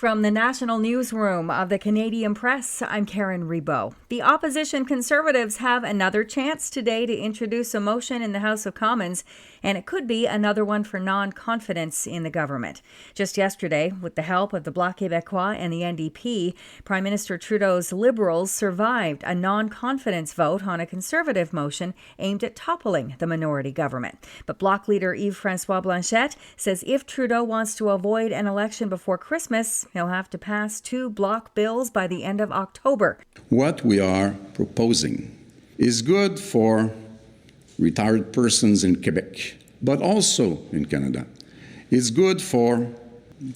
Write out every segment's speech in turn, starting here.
From the national newsroom of the Canadian Press, I'm Karen Rebow. The opposition Conservatives have another chance today to introduce a motion in the House of Commons, and it could be another one for non-confidence in the government. Just yesterday, with the help of the Bloc Québécois and the NDP, Prime Minister Trudeau's Liberals survived a non-confidence vote on a Conservative motion aimed at toppling the minority government. But Bloc leader Yves-François Blanchet says if Trudeau wants to avoid an election before Christmas, he'll have to pass 2 Bloc bills by the end of October. What we are proposing is good for retired persons in Quebec, but also in Canada. It's good for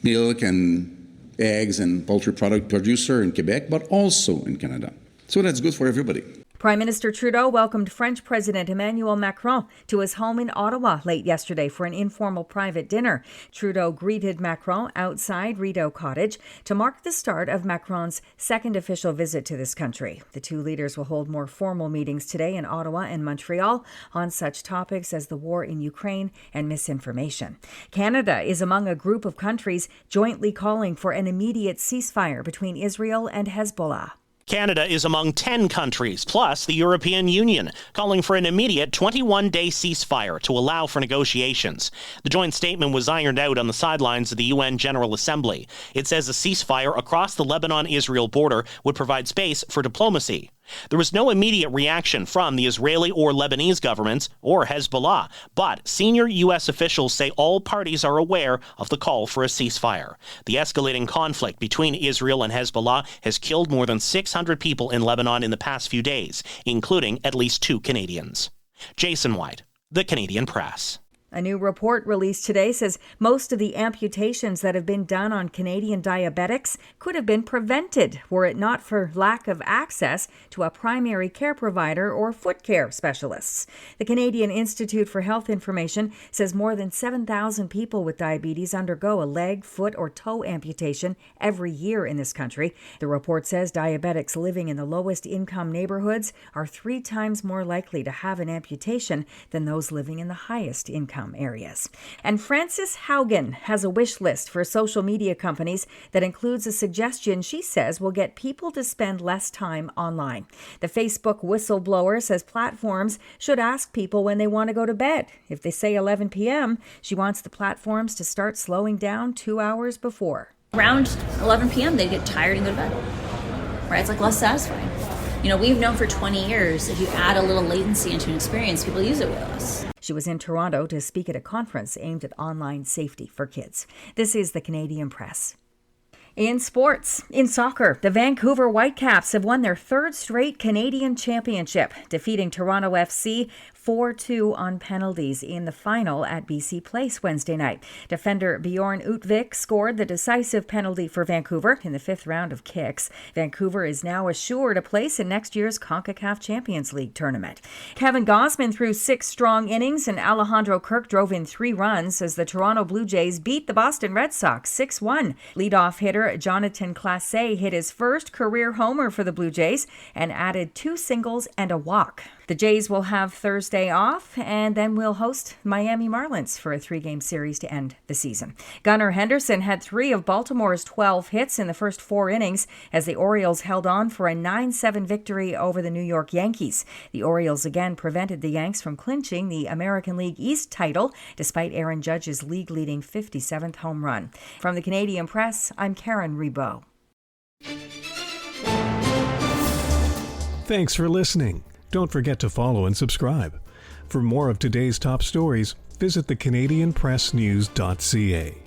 milk and eggs and poultry product producer in Quebec, but also in Canada. So that's good for everybody. Prime Minister Trudeau welcomed French President Emmanuel Macron to his home in Ottawa late yesterday for an informal private dinner. Trudeau greeted Macron outside Rideau Cottage to mark the start of Macron's second official visit to this country. The two leaders will hold more formal meetings today in Ottawa and Montreal on such topics as the war in Ukraine and misinformation. Canada is among a group of countries jointly calling for an immediate ceasefire between Israel and Hezbollah. Canada is among 10 countries, plus the European Union, calling for an immediate 21-day ceasefire to allow for negotiations. The joint statement was ironed out on the sidelines of the UN General Assembly. It says a ceasefire across the Lebanon-Israel border would provide space for diplomacy. There was no immediate reaction from the Israeli or Lebanese governments or Hezbollah, but senior U.S. officials say all parties are aware of the call for a ceasefire. The escalating conflict between Israel and Hezbollah has killed more than 600 people in Lebanon in the past few days, including at least 2 Canadians. Jason White, The Canadian Press. A new report released today says most of the amputations that have been done on Canadian diabetics could have been prevented were it not for lack of access to a primary care provider or foot care specialists. The Canadian Institute for Health Information says more than 7,000 people with diabetes undergo a leg, foot, or toe amputation every year in this country. The report says diabetics living in the lowest income neighborhoods are 3 times more likely to have an amputation than those living in the highest income areas. And Frances Haugen has a wish list for social media companies that includes a suggestion she says will get people to spend less time online. The Facebook whistleblower says platforms should ask people when they want to go to bed. If they say 11 p.m., she wants the platforms to start slowing down 2 hours before. Around 11 p.m., they get tired and go to bed. Right? It's like less satisfying. You know, we've known for 20 years, if you add a little latency into an experience, people use it with us. She was in Toronto to speak at a conference aimed at online safety for kids. This is the Canadian Press. In sports, in soccer, the Vancouver Whitecaps have won their 3rd straight Canadian championship, defeating Toronto FC 4-2 on penalties in the final at BC Place Wednesday night. Defender Bjorn Utvik scored the decisive penalty for Vancouver in the 5th round of kicks. Vancouver is now assured a place in next year's CONCACAF Champions League tournament. Kevin Gausman threw 6 strong innings and Alejandro Kirk drove in 3 runs as the Toronto Blue Jays beat the Boston Red Sox 6-1. Leadoff hitter Jonathan Clase hit his first career homer for the Blue Jays and added 2 singles and a walk. The Jays will have Thursday off and then will host Miami Marlins for a 3-game series to end the season. Gunnar Henderson had 3 of Baltimore's 12 hits in the first 4 innings as the Orioles held on for a 9-7 victory over the New York Yankees. The Orioles again prevented the Yanks from clinching the American League East title despite Aaron Judge's league-leading 57th home run. From the Canadian Press, I'm Karen Rebow. Thanks for listening. Don't forget to follow and subscribe. For more of today's top stories, visit thecanadianpressnews.ca.